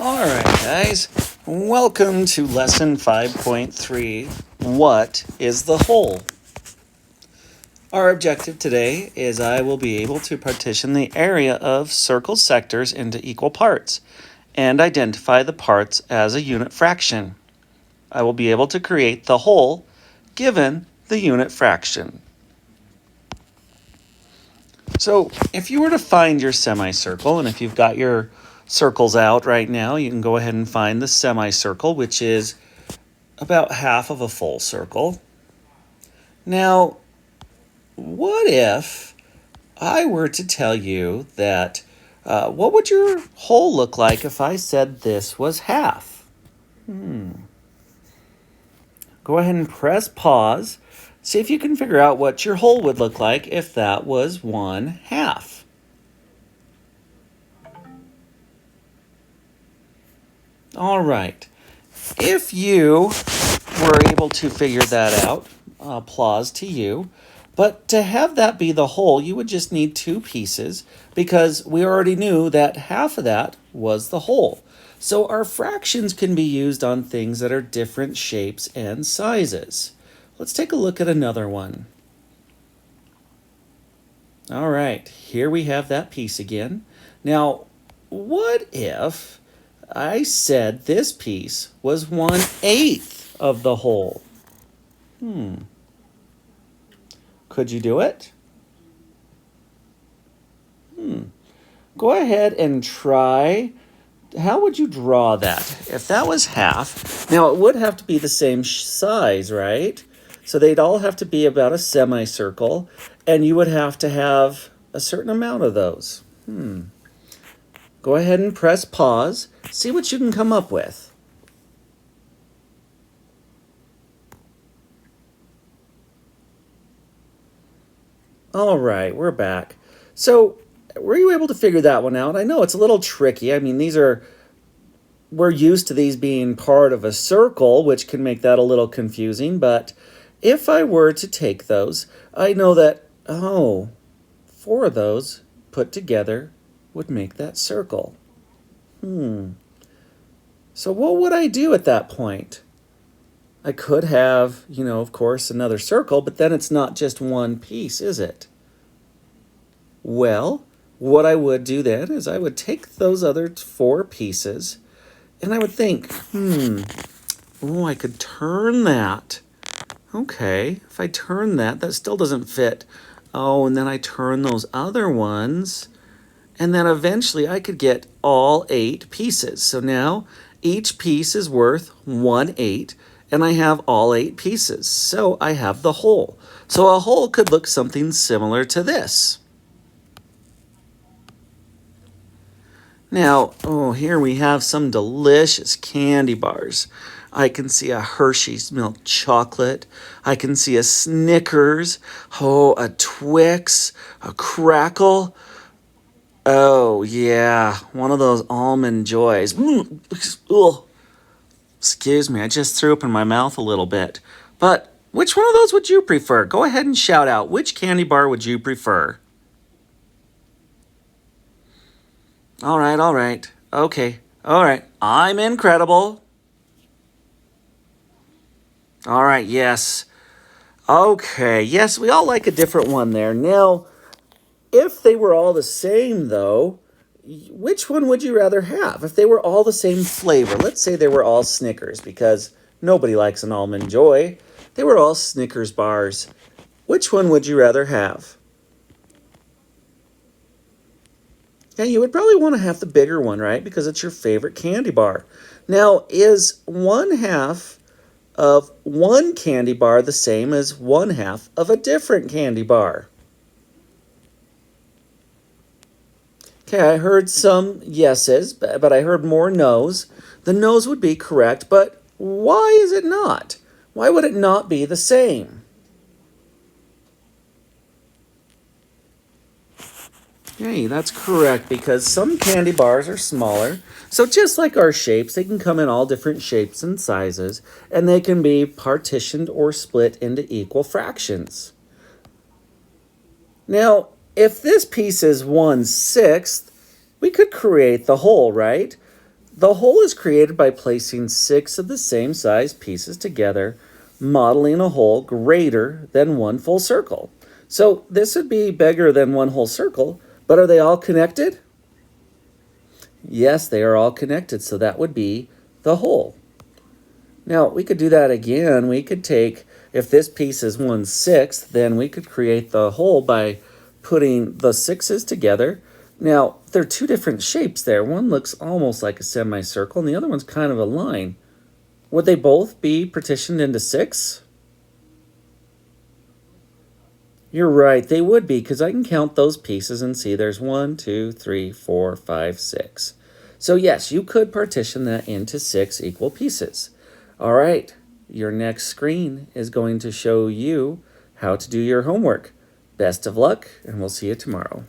Alright guys, welcome to lesson 5.3, What is the whole? Our objective today is I will be able to partition the area of circle sectors into equal parts and identify the parts as a unit fraction. I will be able to create the whole given the unit fraction. So if you were to find your semicircle, and if you've got your circles out right now, you can go ahead and find the semicircle, which is about half of a full circle. Now, what if I were to tell you that, what would your whole look like if I said this was half? Go ahead and press pause. See if you can figure out what your whole would look like if that was 1/2. All right. If you were able to figure that out, applause to you. But to have that be the whole, you would just need two pieces because we already knew that half of that was the whole. So our fractions can be used on things that are different shapes and sizes. Let's take a look at another one. All right, here we have that piece again. Now, what if I said this piece was 1/8 of the whole? Could you do it? Go ahead and try. How would you draw that? If that was half, now it would have to be the same size, right? So they'd all have to be about a semicircle, and you would have to have a certain amount of those. Go ahead and press pause. See what you can come up with. All right, we're back. So, were you able to figure that one out? I know it's a little tricky. I mean, we're used to these being part of a circle, which can make that a little confusing. But if I were to take those, I know that, 4 of those put together would make that circle. So what would I do at that point? I could have, of course, another circle, but then it's not just one piece, is it? Well, what I would do then is I would take those other 4 pieces and I would think, I could turn that. Okay, if I turn that, that still doesn't fit. Oh, and then I turn those other ones, and then eventually I could get all 8 pieces. So now each piece is worth 1/8, and I have all 8 pieces. So I have the whole. So a whole could look something similar to this. Now, here we have some delicious candy bars. I can see a Hershey's milk chocolate. I can see a Snickers. A Twix, a Crackle. Oh, yeah, one of those Almond Joys. Excuse me, I just threw up in my mouth a little bit. But which one of those would you prefer? Go ahead and shout out. Which candy bar would you prefer? All right. Okay, all right. I'm incredible. All right, yes. Okay, yes, we all like a different one there. Now, if they were all the same, though, which one would you rather have? If they were all the same flavor, let's say they were all Snickers, because nobody likes an Almond Joy. They were all Snickers bars. Which one would you rather have? Yeah, you would probably want to have the bigger one, right? Because it's your favorite candy bar. Now, is 1/2 of one candy bar the same as 1/2 of a different candy bar? Okay, I heard some yeses, but I heard more no's. The no's would be correct, but why is it not? Why would it not be the same? Hey, that's correct, because some candy bars are smaller. So just like our shapes, they can come in all different shapes and sizes, and they can be partitioned or split into equal fractions. Now, if this piece is 1/6, we could create the whole, right? The whole is created by placing 6 of the same size pieces together, modeling a whole greater than one full circle. So this would be bigger than one whole circle, but are they all connected? Yes, they are all connected, so that would be the whole. Now, we could do that again. We could take, if this piece is 1/6, then we could create the whole by putting the 6's together. Now, there are two different shapes there. One looks almost like a semicircle, and the other one's kind of a line. Would they both be partitioned into 6? You're right, they would be, because I can count those pieces and see there's 1, 2, 3, 4, 5, 6. So yes, you could partition that into 6 equal pieces. All right, your next screen is going to show you how to do your homework. Best of luck, and we'll see you tomorrow.